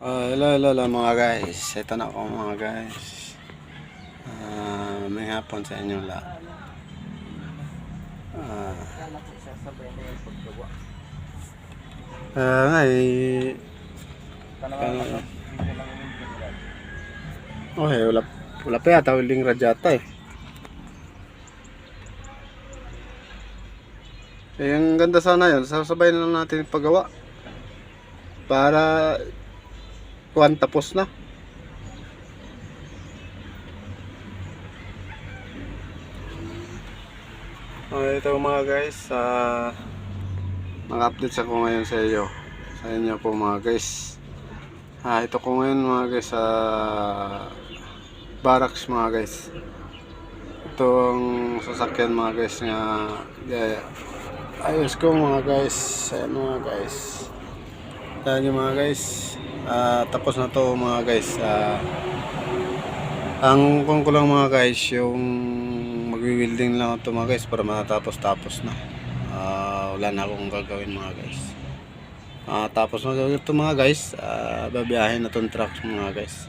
Hello mga guys. Ito na ako mga guys. May hapon sa inyo lahat. Ngay. Wala pa yata huling radyata eh. Ang ganda sana yun. Sasabay na lang natin paggawa. Para kuwan tapos na. Ito mga guys, mag-update ako ngayon sa inyo po mga guys. Ito ko ngayon mga guys sa barracks mga guys. Itong sasakyan mga guys nga ayos ko mga guys. Ayan mga guys. Ayan yung mga guys. Tapos na to mga guys. Ang kung ko lang mga guys yung magwi-welding lang ito mga guys para matapos-tapos na. Wala na akong gagawin mga guys. Tapos na gagawin ito mga guys. Babiyahin na itong truck mga guys.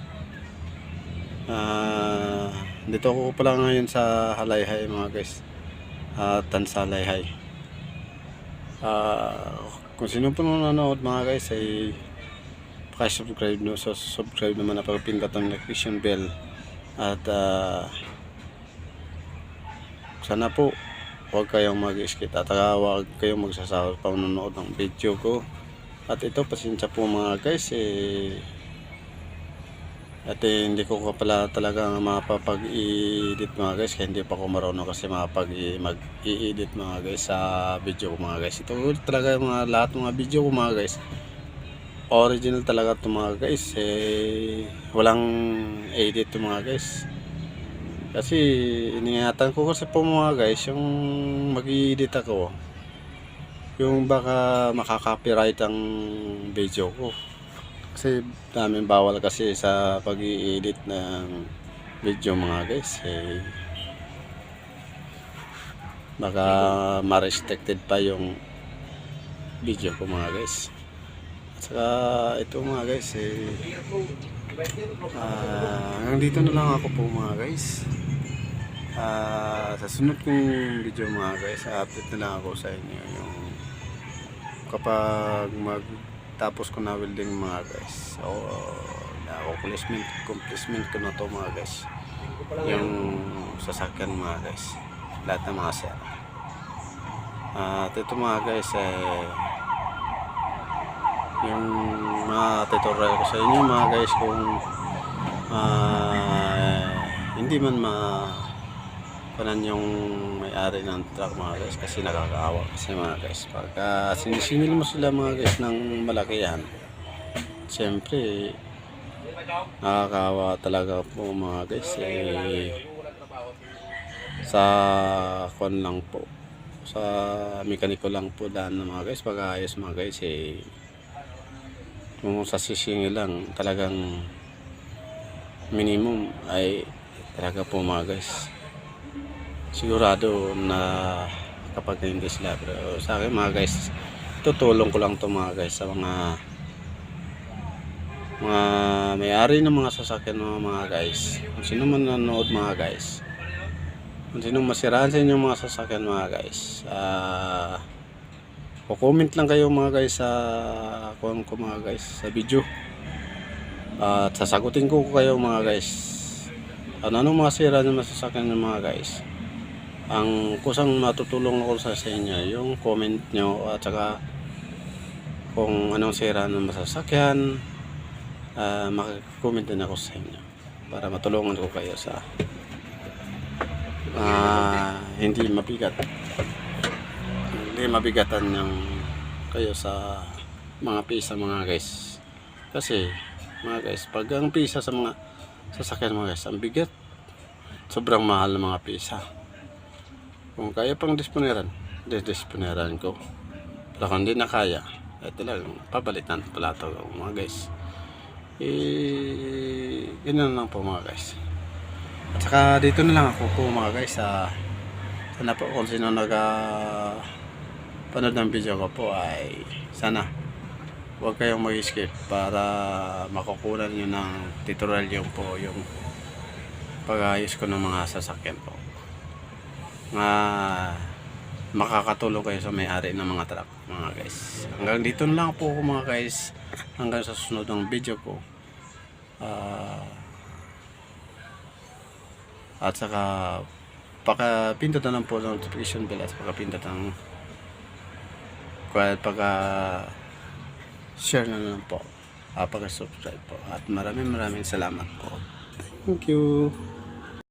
Dito ako pala ngayon sa Halayhay mga guys. Tansalayhay. Kung sino po nanonood mga guys ay subscribe no, so subscribe naman na pagpindot ang notification bell at sana po huwag kayong mag-skip at huwag kayong magsasawal pa manonood ng video ko. At ito pasensya po mga guys hindi ko pala talaga mapapag-i-edit mga guys kaya hindi pa ako marunong kasi mag-i-edit mga guys sa video ko mga guys. Ito talaga lahat mga video ko mga guys original talaga ito mga guys walang edit ito mga guys kasi iniingatan ko kasi po mga guys yung mag-i-edit ako yung baka makaka-copyright ang video ko kasi daming bawal kasi sa pag-i-edit ng video mga guys baka ma-restricted pa yung video ko mga guys. Saka ito mga guys hanggang dito na lang ako po mga guys. Sa sunod kong video mga guys update na lang ako sa inyo yung kapag magtapos ko na welding mga guys. So accomplishment ko na to mga guys yung sasakyan mga guys lahat ng mga sir. At ito mga guys yung mga tutorial ko sa inyo mga guys kung hindi man panan yung may-ari ng truck mga guys kasi nakakaawa kasi mga guys pagka sinisingil mo sila mga guys ng malakihan siyempre nakakaawa talaga po mga guys sa kon lang po sa mekaniko lang po daan mga guys pag-aayos mga guys kung sa sisingil lang talagang minimum ay talaga po mga guys sigurado na kapag hindi sila pero sa akin mga guys tutulong ko lang to mga guys sa mga may-ari ng mga sasakyan mga guys kung sino man nanonood mga guys kung sino masiraan sa inyong mga sasakyan mga guys comment lang kayo mga guys sa mga guys sa video at sasagutin ko kayo mga guys anong mga sira ng masasakyan ng mga guys. Ang kusang matutulong ako sa inyo yung comment nyo at saka kung anong sira ng masasakyan mag-comment din ako sa inyo para matulungan ko kayo sa hindi mabigatan ng kayo sa mga pisa mga guys kasi mga guys pag ang pisa sa mga sasakyan mga guys ang bigat sobrang mahal ng mga pisa kung kaya pang disponeran ko pero kung hindi na kaya talagang papalitan pala ito mga guys ganoon lang po mga guys at saka dito na lang ako po mga guys sana po kung sino panood ng video ko po ay sana huwag kayong mag-skip para makukunan nyo ng tutorial yung po yung pag-ayos ko ng mga sasakyan po. Nga makakatulong kayo sa may-ari ng mga truck mga guys. Hanggang dito na lang po ako mga guys. Hanggang sa susunod ng video ko. At saka pakapindot na lang po ng notification bell at pakapindot ng pagka share na lang po, pagka subscribe po, at maraming salamat po. Thank you.